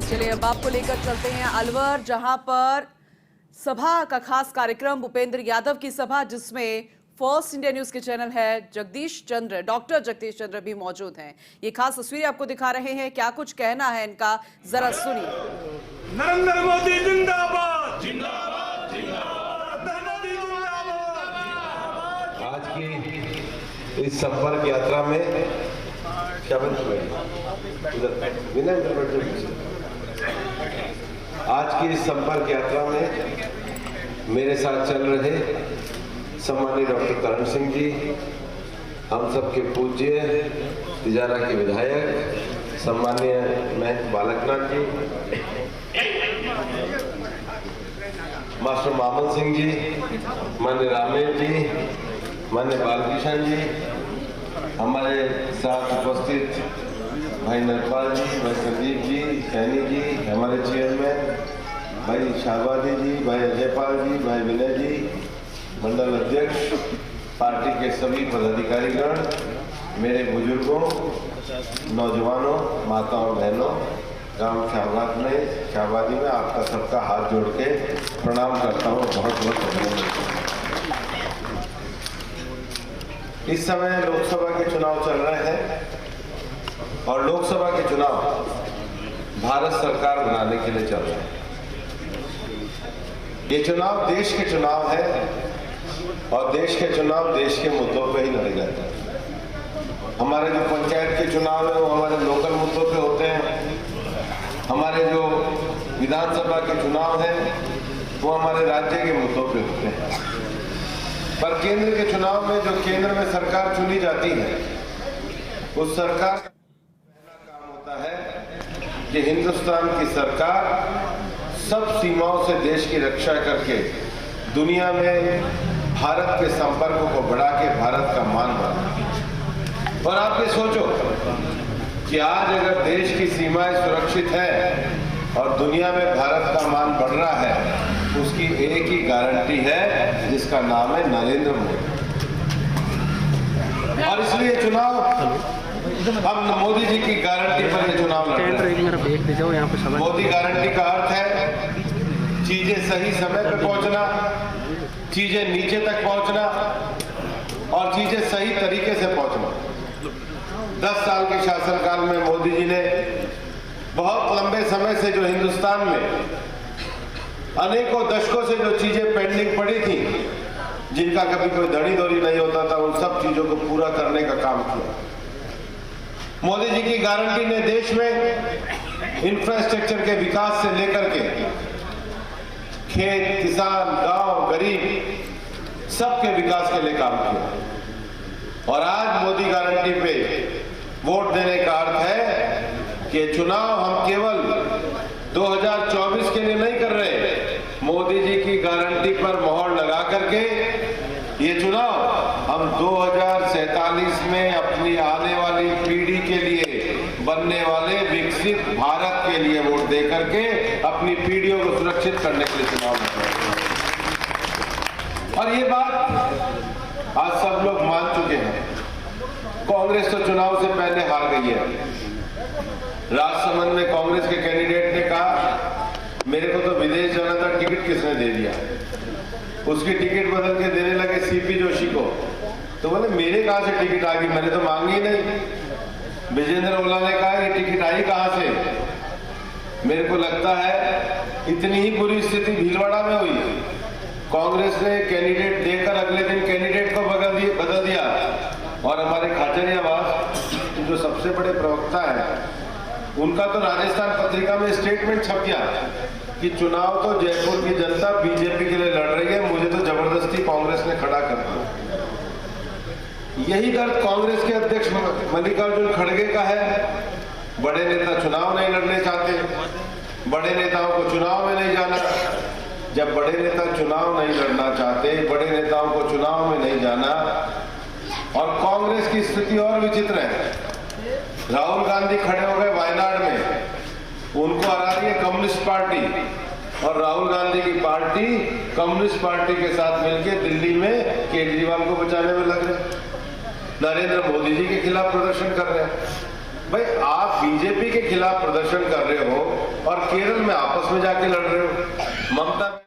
चलिए अब आपको लेकर चलते हैं अलवर, जहां पर सभा का खास कार्यक्रम भूपेंद्र यादव की सभा, जिसमें फर्स्ट इंडिया न्यूज के चैनल है डॉक्टर जगदीश चंद्र भी मौजूद हैं। ये खास तस्वीरें आपको दिखा रहे हैं, क्या कुछ कहना है इनका, जरा सुनिए। नरेंद्र मोदी जिंदाबाद, जिंदाबाद, जिंदाबाद, मोदी जिंदाबाद। आज की इस संपर्क यात्रा में आज की इस संपर्क यात्रा में मेरे साथ चल रहे सम्मानीय डॉक्टर करण सिंह जी, हम सबके पूज्य तिजारा के विधायक सम्मानीय महंत बालकनाथ जी, मास्टर मामन सिंह जी, मान्य रामेश जी, मान्य बालकिशन जी, हमारे साथ उपस्थित भाई नरपाल जी, भाई संदीप जी, सैनी जी, हमारे चेयरमैन भाई शाहबादी जी, भाई अजयपाल जी, भाई विनय जी, मंडल अध्यक्ष, पार्टी के सभी पदाधिकारीगण, मेरे बुजुर्गों, नौजवानों, माताओं, बहनों, गांव शाहबादी में आपका सबका हाथ जोड़ के प्रणाम करता हूँ। बहुत बहुत धन्यवाद। इस समय लोकसभा के चुनाव चल रहे हैं और लोकसभा के चुनाव भारत सरकार बनाने के लिए चल रहे हैं। ये चुनाव देश के चुनाव है और देश के चुनाव देश के मुद्दों पे ही लड़े जाते हैं। हमारे जो पंचायत के चुनाव है वो हमारे लोकल मुद्दों पे होते हैं। हमारे जो विधानसभा के चुनाव है वो हमारे राज्य के मुद्दों पे होते हैं। पर केंद्र के चुनाव में जो केंद्र में सरकार चुनी जाती है, उस सरकार का पहला काम होता है कि हिंदुस्तान की सरकार सब सीमाओं से देश की रक्षा करके दुनिया में भारत के संपर्कों को बढ़ा के भारत का मान बढ़ाए। और आप ये सोचो कि आज अगर देश की सीमाएं सुरक्षित है और दुनिया में भारत का मान बढ़ रहा है, उसकी एक ही गारंटी है जिसका नाम है नरेंद्र मोदी। और इसलिए चुनाव हम मोदी जी की गारंटी पर ये चुनाव लड़ रहे हैं। मोदी गारंटी का अर्थ है चीजें सही समय पर पहुंचना, चीजें नीचे तक पहुंचना और चीजें सही तरीके से पहुंचना। 10 साल के शासनकाल में मोदी जी ने बहुत लंबे समय से जो हिंदुस्तान में अनेकों दशकों से जो चीजें पेंडिंग पड़ी थी, जिनका कभी कोई धड़ी धोरी नहीं होता था, उन सब चीजों को पूरा करने का काम किया। मोदी जी की गारंटी ने देश में इंफ्रास्ट्रक्चर के विकास से लेकर के खेत, किसान, गांव, गरीब सबके विकास के लिए काम किया। और आज मोदी गारंटी पे वोट देने का अर्थ है कि चुनाव हम केवल 2024 के लिए नहीं कर रहे, मोदी जी की गारंटी पर मोहर लगा करके ये चुनाव हम 2047 में अपनी आने वाली पीढ़ी के लिए बनने वाले विकसित भारत के लिए वोट दे करके अपनी पीढ़ियों को सुरक्षित करने के लिए चुनाव लड़ रहे हैं। और ये बात आज सब लोग मान चुके हैं। कांग्रेस तो चुनाव से पहले हार गई है। राजसमंद में कांग्रेस के कैंडिडेट ने कहा मेरे को तो विदेश जाना था, टिकट किसने दे दिया? उसकी टिकट बदल के देने लगे सीपी जोशी को। तो बोले मेरे कहां से टिकट आ गई, मैंने तो मांगी नहीं। विजेंद्र ओला ने कहा ये टिकट आई कहां से? मेरे को लगता है इतनी ही बुरी स्थिति भीलवाड़ा में हुई। कांग्रेस ने कैंडिडेट देकर अगले दिन कैंडिडेट को बदल दिया और हमारे खाचरियावास जो सबसे बड़े प्रवक्ता है, उनका तो राजस्थान पत्रिका में स्टेटमेंट छप गया कि चुनाव तो जयपुर की जनता बीजेपी के लिए लड़ रही है, मुझे तो जबरदस्ती कांग्रेस ने खड़ा कर दिया। यही दर्द कांग्रेस के अध्यक्ष मल्लिकार्जुन खड़गे का है। बड़े नेता चुनाव नहीं लड़ने चाहते, बड़े नेताओं को चुनाव में नहीं जाना। जब बड़े नेता चुनाव नहीं लड़ना चाहते, बड़े नेताओं को चुनाव में नहीं जाना, और कांग्रेस की स्थिति और विचित्र है। राहुल गांधी खड़े हो गए वायनाड में, उनको हरा रही है कम्युनिस्ट पार्टी, और राहुल गांधी की पार्टी कम्युनिस्ट पार्टी के साथ मिलकर दिल्ली में केजरीवाल को बचाने में लग रहे, नरेंद्र मोदी जी के खिलाफ प्रदर्शन कर रहे हैं। भाई आप बीजेपी के खिलाफ प्रदर्शन कर रहे हो, और केरल में आपस में जाके लड़ रहे हो। ममता